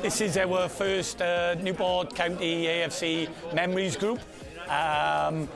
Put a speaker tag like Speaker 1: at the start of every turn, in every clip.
Speaker 1: This is our first Newport County AFC Memories group. And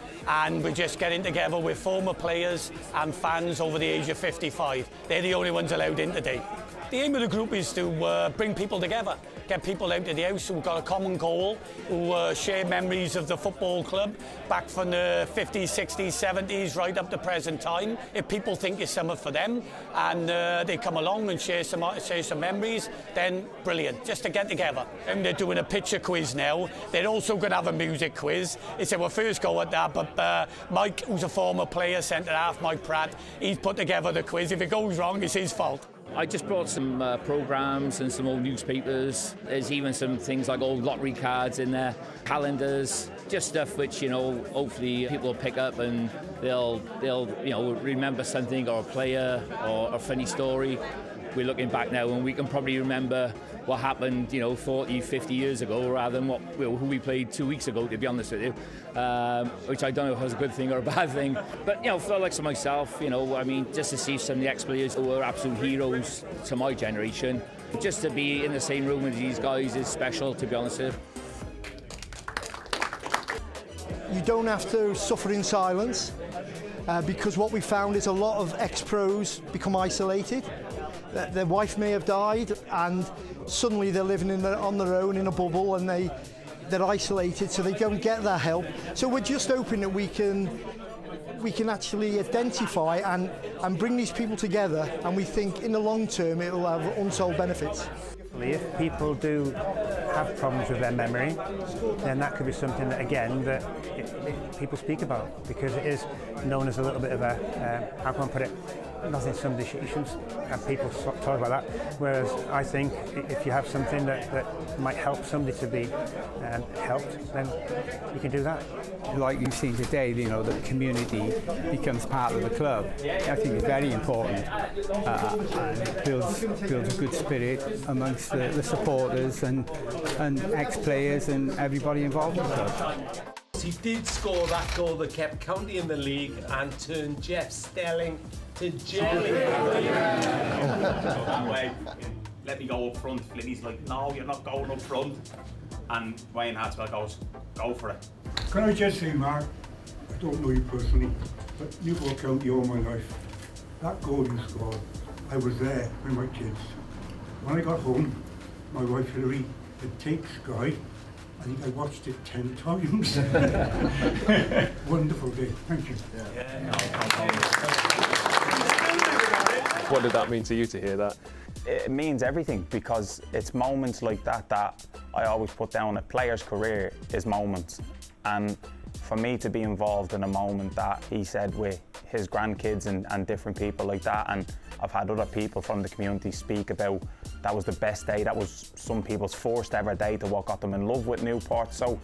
Speaker 1: we're just getting together with former players and fans over the age of 55. They're the only ones allowed in today. The aim of the group is to bring people together, get people out of the house who've got a common goal, who share memories of the football club back from the 50s, 60s, 70s, right up to present time. If people think it's something for them and they come along and share some memories, then brilliant, just to get together. And they're doing a picture quiz now. They're also going to have a music quiz. It's our first go at that, but Mike, who's a former player, centre-half, Mike Pratt, he's put together the quiz. If it goes wrong, it's his fault.
Speaker 2: I just brought some programmes and some old newspapers. There's even some things like old lottery cards in there, calendars, just stuff which, you know, hopefully people will pick up and they'll you know, remember something or a player or a funny story. We're looking back now and we can probably remember what happened, you know, 40, 50 years ago rather than who we played 2 weeks ago, to be honest with you, which I don't know if was a good thing or a bad thing. But, you know, for like myself, you know, I mean, just to see some of the ex-players who were absolute heroes to my generation, just to be in the same room with these guys is special, to be honest with you.
Speaker 3: You don't have to suffer in silence because what we found is a lot of ex-pros become isolated. Their wife may have died and suddenly they're living on their own in a bubble and they're isolated, so they don't get that help. So we're just hoping that we can actually identify and bring these people together, and we think in the long term it will have untold benefits.
Speaker 4: If people do have problems with their memory, then that could be something that, again, that people speak about, because it is known as a little bit of a, how can I put it, nothing somebody shouldn't have people talk about that. Whereas I think if you have something that might help somebody to be helped, then you can do that.
Speaker 5: Like you've seen today, you know, the community becomes part of the club. I think it's very important and builds a good spirit amongst the supporters and ex-players and everybody involved in the club.
Speaker 6: He did score that goal that kept County in the league and turned Jeff Stelling to jelly.
Speaker 7: That way, let me go up front. Flinny's like, no, you're not going up front. And Wayne Hartswell goes, go for it.
Speaker 8: Can I just say, Mark, I don't know you personally, but Newport County all my life. That goal you scored, I was there with my kids. When I got home, my wife Hilary had taken Sky. I think I watched it 10 times. Wonderful day, thank you.
Speaker 9: What did that mean to you to hear that?
Speaker 10: It means everything, because it's moments like that I always put down. A player's career is moments, and for me to be involved in a moment that he said with his grandkids and different people like that, and I've had other people from the community speak about that was the best day, that was some people's first ever day to what got them in love with Newport. So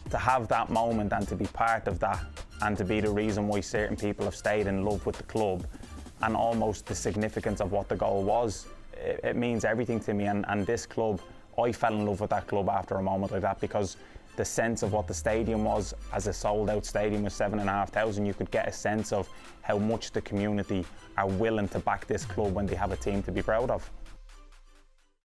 Speaker 10: to have that moment and to be part of that and to be the reason why certain people have stayed in love with the club and almost the significance of what the goal was, it means everything to me. And this club, I fell in love with that club after a moment like that, because the sense of what the stadium was as a sold-out stadium with 7,500, you could get a sense of how much the community are willing to back this club when they have a team to be proud of.